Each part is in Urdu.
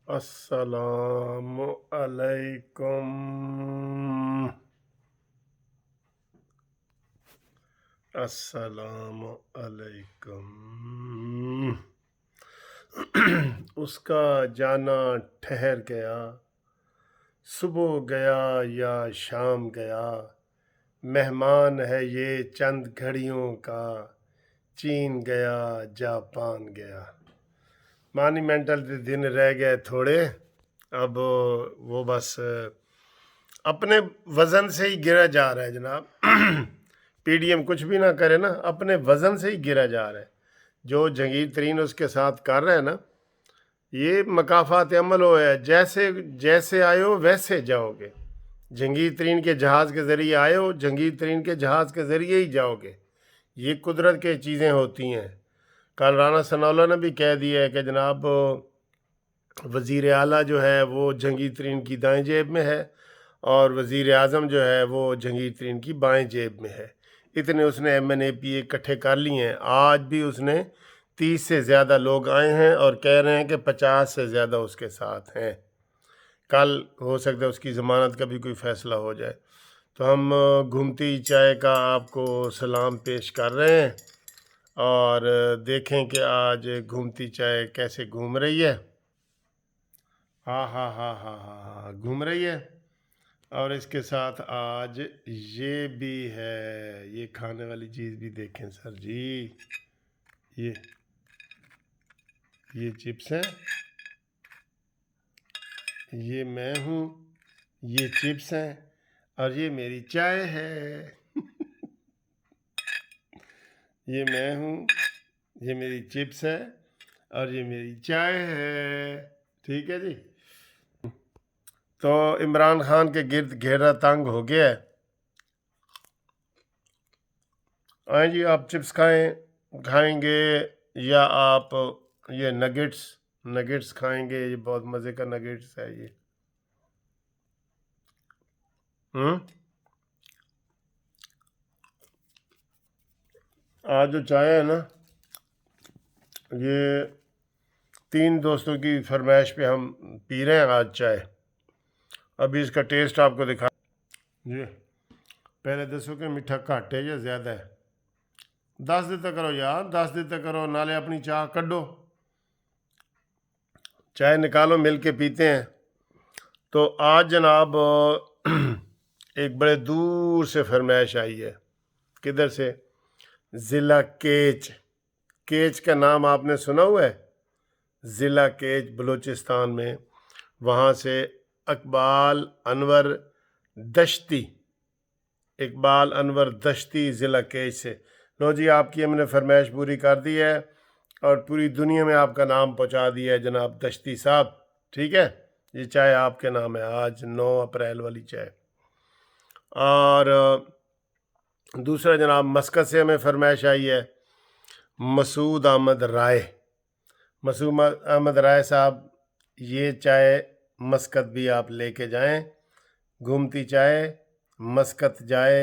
السلام علیکم۔ السلام علیکم۔ اس کا جانا ٹھہر گیا، صبح گیا یا شام گیا، مہمان ہے یہ چند گھڑیوں کا، چین گیا جاپان گیا۔ مانیمنٹل دن رہ گئے تھوڑے، اب وہ بس اپنے وزن سے ہی گرا جا رہا ہے جناب۔ پی ڈی ایم کچھ بھی نہ کرے نا، اپنے وزن سے ہی گرا جا رہا ہے۔ جو جہانگیر ترین اس کے ساتھ کر رہے ہیں نا، یہ مکافات عمل ہو ہے، جیسے آئے ہو ویسے جاؤ گے۔ جہانگیر ترین کے جہاز کے ذریعے آئے ہو، جہانگیر ترین کے جہاز کے ذریعے ہی جاؤ گے۔ یہ قدرت کے چیزیں ہوتی ہیں۔ کل رانا ثناءاللہ نے بھی کہہ دیا ہے کہ جناب وزیر اعلیٰ جو ہے وہ جہانگیر ترین کی دائیں جیب میں ہے، اور وزیر اعظم جو ہے وہ جہانگیر ترین کی بائیں جیب میں ہے۔ اتنے اس نے ایم این اے پی اکٹھے کر لی ہیں۔ آج بھی اس نے 30 سے زیادہ لوگ آئے ہیں اور کہہ رہے ہیں کہ 50 سے زیادہ اس کے ساتھ ہیں۔ کل ہو سکتا ہے اس کی ضمانت کا بھی کوئی فیصلہ ہو جائے۔ تو ہم گھومتی چائے کا آپ کو سلام پیش کر رہے ہیں، اور دیکھیں کہ آج گھومتی چائے کیسے گھوم رہی ہے۔ ہاں ہاں ہاں ہاں ہاں ہاں گھوم رہی ہے۔ اور اس کے ساتھ آج یہ بھی ہے، یہ کھانے والی چیز بھی دیکھیں سر جی، یہ چپس ہیں، یہ میں ہوں، یہ چپس ہیں، اور یہ میری چائے ہے۔ یہ میں ہوں، یہ میری چپس ہے، اور یہ میری چائے ہے۔ ٹھیک ہے جی۔ تو عمران خان کے گرد گھیرا تنگ ہو گیا ہے۔ آئیں جی، آپ چپس کھائیں گے یا آپ یہ نگٹس کھائیں گے؟ یہ بہت مزے کا نگٹس ہے یہ۔ آج جو چائے ہے نا، یہ 3 دوستوں کی فرمائش پہ ہم پی رہے ہیں آج چائے۔ ابھی اس کا ٹیسٹ آپ کو دکھا جی۔ پہلے دسو کہ میٹھا گھٹ ہے یا زیادہ ہے؟ 10 دیتا کرو یار، 10 دیتا کرو، نالے اپنی چاہ کڈو، چائے نکالو، مل کے پیتے ہیں۔ تو آج جناب ایک بڑے دور سے فرمائش آئی ہے۔ کدھر سے؟ ضلع کیچ کا نام آپ نے سنا ہوا ہے؟ ضلع کیچ بلوچستان میں، وہاں سے اقبال انور دشتی ضلع کیچ سے۔ لو جی، آپ کی ہم نے فرمائش پوری کر دی ہے، اور پوری دنیا میں آپ کا نام پہنچا دیا ہے جناب دشتی صاحب۔ ٹھیک ہے، یہ چائے آپ کے نام ہے، آج 9 اپریل والی چائے۔ اور دوسرا جناب مسقط سے ہمیں فرمائش آئی ہے، مسعود احمد رائے صاحب، یہ چائے مسقط بھی آپ لے کے جائیں۔ گھومتی چائے مسقط جائے،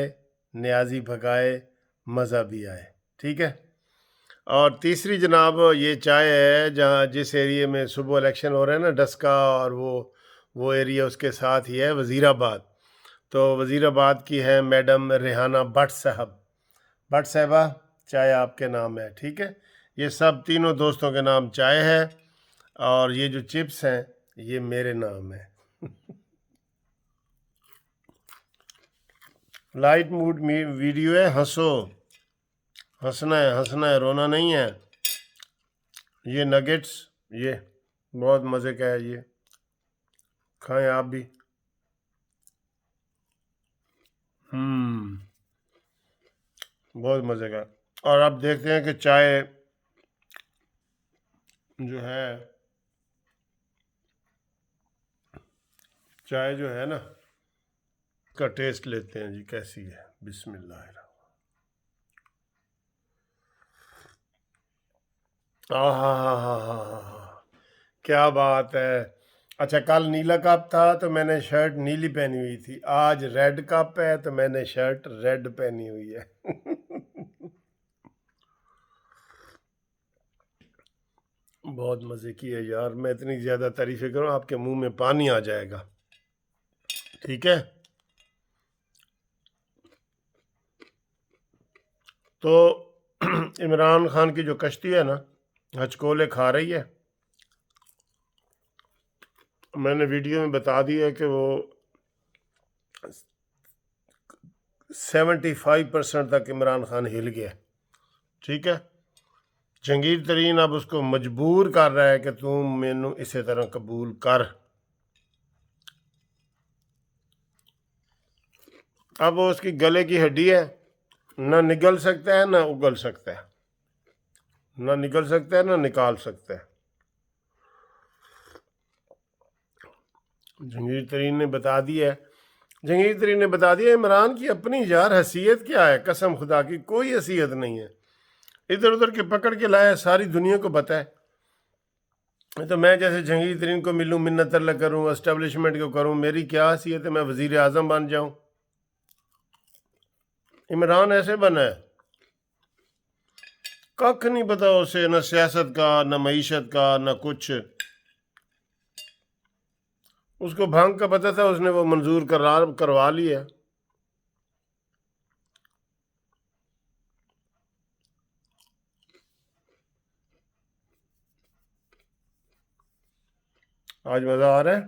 نیازی بھگائے مزہ بھی آئے۔ ٹھیک ہے۔ اور تیسری جناب یہ چائے ہے جہاں جس ایریے میں صبح الیکشن ہو رہے ہیں نا، ڈسکا اور وہ ایریا اس کے ساتھ ہی ہے، وزیر آباد۔ تو وزیر آباد کی ہے میڈم ریحانہ بٹ صاحبہ، چائے آپ کے نام ہے۔ ٹھیک ہے، یہ سب تینوں دوستوں کے نام چائے ہے، اور یہ جو چپس ہیں یہ میرے نام ہے۔ لائٹ موڈ ویڈیو ہے، ہنسنا ہے، رونا نہیں ہے۔ یہ نگٹس، یہ بہت مزے کا ہے، یہ کھائیں آپ بھی۔ بہت مزے کا۔ اور آپ دیکھتے ہیں کہ چائے جو ہے نا، اس کا ٹیسٹ لیتے ہیں جی، کیسی ہے؟ بسم اللہ الرحمن۔ کیا بات ہے۔ اچھا، کل نیلا کپ تھا تو میں نے شرٹ نیلی پہنی ہوئی تھی، آج ریڈ کپ ہے تو میں نے شرٹ ریڈ پہنی ہوئی ہے۔ بہت مزے کی ہے یار، میں اتنی زیادہ تعریفیں کروں آپ کے منہ میں پانی آ جائے گا، ٹھیک ہے؟ تو عمران خان کی جو کشتی ہے نا ہچکولے کھا رہی ہے، میں نے ویڈیو میں بتا دیا کہ وہ 75% تک عمران خان ہل گیا، ٹھیک ہے؟ جہانگیر ترین اب اس کو مجبور کر رہا ہے کہ تم مینو اسی طرح قبول کر۔ اب وہ اس کی گلے کی ہڈی ہے، نہ نگل سکتا ہے نہ اگل سکتا ہے، نہ نگل سکتا ہے نہ نکال سکتا ہے۔ جہانگیر ترین نے بتا دیا عمران کی اپنی یار حیثیت کیا ہے، قسم خدا کی کوئی حیثیت نہیں ہے، ادھر ادھر کے پکڑ کے لایا، ساری دنیا کو پتہ ہے۔ تو میں جیسے جہانگیر ترین کو ملوں، منت اللہ کروں، اسٹیبلشمنٹ کو کروں، میری کیا حیثیت ہے؟ میں وزیر اعظم بن جاؤں؟ عمران ایسے بنا ہے، ککھ نہیں پتا اسے، نہ سیاست کا نہ معیشت کا نہ کچھ۔ اس کو بھنگ کا پتہ تھا، اس نے وہ منظور کروا لی ہے۔ آج مزہ آ رہا ہے۔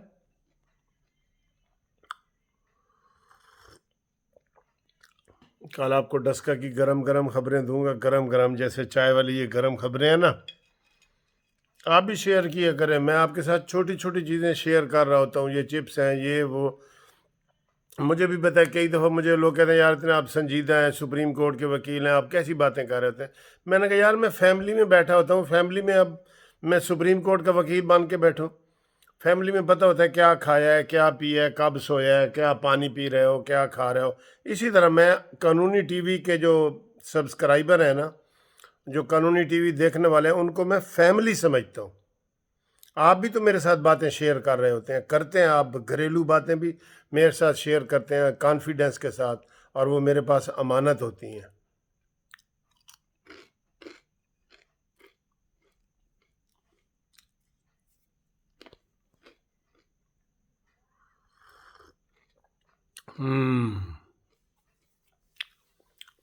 کل آپ کو ڈسکا کی گرم گرم خبریں دوں گا، گرم گرم، جیسے چائے والی یہ گرم خبریں ہیں نا، آپ بھی شیئر کیا کریں۔ میں آپ کے ساتھ چھوٹی چھوٹی چیزیں شیئر کر رہا ہوتا ہوں، یہ چپس ہیں، یہ وہ۔ مجھے بھی پتہ ہے کئی دفعہ مجھے لوگ کہتے ہیں یار اتنے آپ سنجیدہ ہیں، سپریم کورٹ کے وکیل ہیں، آپ کیسی باتیں کر رہے ہوتے ہیں؟ میں نے کہا یار میں فیملی میں بیٹھا ہوتا ہوں، فیملی میں اب میں سپریم کورٹ کا وکیل بن کے بیٹھوں، فیملی میں پتہ ہوتا ہے کیا کھایا ہے، کیا پیا ہے، کب سویا ہے، کیا پانی پی رہے ہو، کیا کھا رہے ہو۔ اسی طرح میں قانونی ٹی وی کے جو سبسکرائبر ہیں نا، جو قانونی ٹی وی دیکھنے والے ہیں، ان کو میں فیملی سمجھتا ہوں۔ آپ بھی تو میرے ساتھ باتیں شیئر کر رہے ہوتے ہیں، کرتے ہیں آپ، گھریلو باتیں بھی میرے ساتھ شیئر کرتے ہیں کانفیڈنس کے ساتھ، اور وہ میرے پاس امانت ہوتی ہیں۔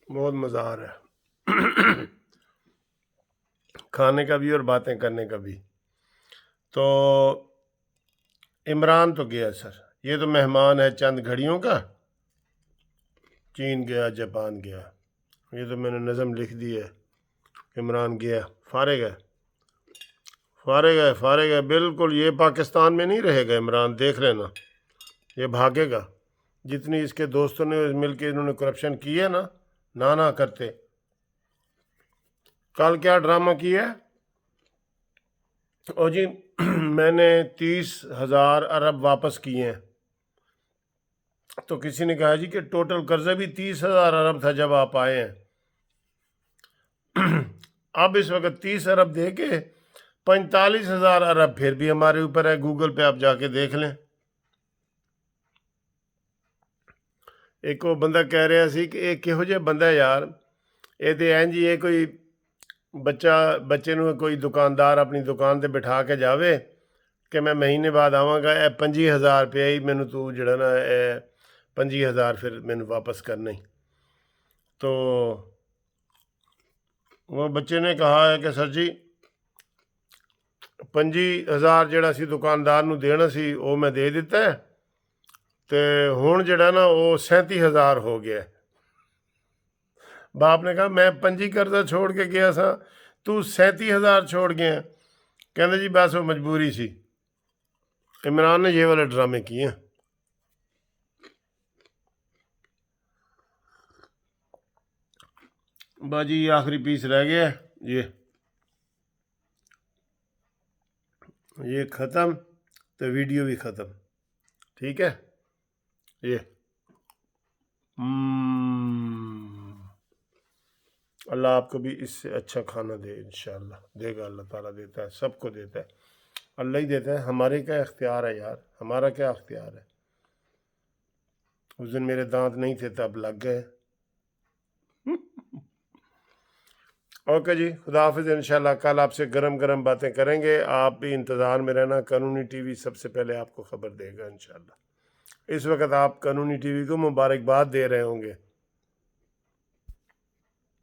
بہت مزہ آ رہا ہے کھانے کا بھی اور باتیں کرنے کا بھی۔ تو عمران تو گیا سر، یہ تو مہمان ہے چند گھڑیوں کا، چین گیا، جاپان گیا، یہ تو میں نے نظم لکھ دی ہے۔ عمران گیا، فارغ ہے، فارغ ہے، فارغ ہے بالکل۔ یہ پاکستان میں نہیں رہے گا عمران، دیکھ لینا، یہ بھاگے گا۔ جتنی اس کے دوستوں نے مل کے انہوں نے کرپشن کی ہے نا، نہ کرتے۔ کل کیا ڈرامہ کیا ہے؟ او جی میں نے 30,000 ارب واپس کیے ہیں۔ تو کسی نے کہا جی کہ ٹوٹل قرضہ بھی 30,000 ارب تھا جب آپ آئے ہیں۔ اب اس وقت 30 ارب دے کے 45,000 ارب پھر بھی ہمارے اوپر ہے، گوگل پہ آپ جا کے دیکھ لیں۔ ایک وہ بندہ کہہ رہا سی کہ ایک کہو جہ بندہ ہے یار، یہ تو این جی، یہ کوئی بچے نو کوئی دکاندار اپنی دکان تے بٹھا کے جاوے کہ میں مہینے بعد آواں گا، 25,000 روپیہ ہی مینو تو جڑا نا 25,000 پھر مینو واپس کرنا ہی۔ تو وہ بچے نے کہا ہے کہ سر جی 25,000 جڑا سی دکاندار نو دینا سی وہ میں دے دیتا ہے، تے ہون جڑا نا وہ 37,000 ہو گیا ہے۔ باپ نے کہا میں 25 قرضہ چھوڑ کے گیا سا، تو 37,000 چھوڑ گیا۔ کہنے جی بس وہ مجبوری سی۔ عمران نے یہ والے ڈرامے کیے ہیں۔ باجی یہ آخری پیس رہ گیا ہے، یہ ختم تو ویڈیو بھی ختم، ٹھیک ہے؟ یہ اللہ آپ کو بھی اس سے اچھا کھانا دے، انشاءاللہ دے گا، اللہ تعالیٰ دیتا ہے، سب کو دیتا ہے، اللہ ہی دیتا ہے، ہمارے کیا اختیار ہے یار، ہمارا کیا اختیار ہے؟ اس دن میرے دانت نہیں تھے تب لگ گئے۔ اوکے جی، خدا حافظ. انشاءاللہ کل آپ سے گرم گرم باتیں کریں گے. آپ بھی انتظار میں رہنا. قانونی ٹی وی سب سے پہلے آپ کو خبر دے گا انشاءاللہ. اس وقت آپ قانونی ٹی وی کو مبارکباد دے رہے ہوں گے.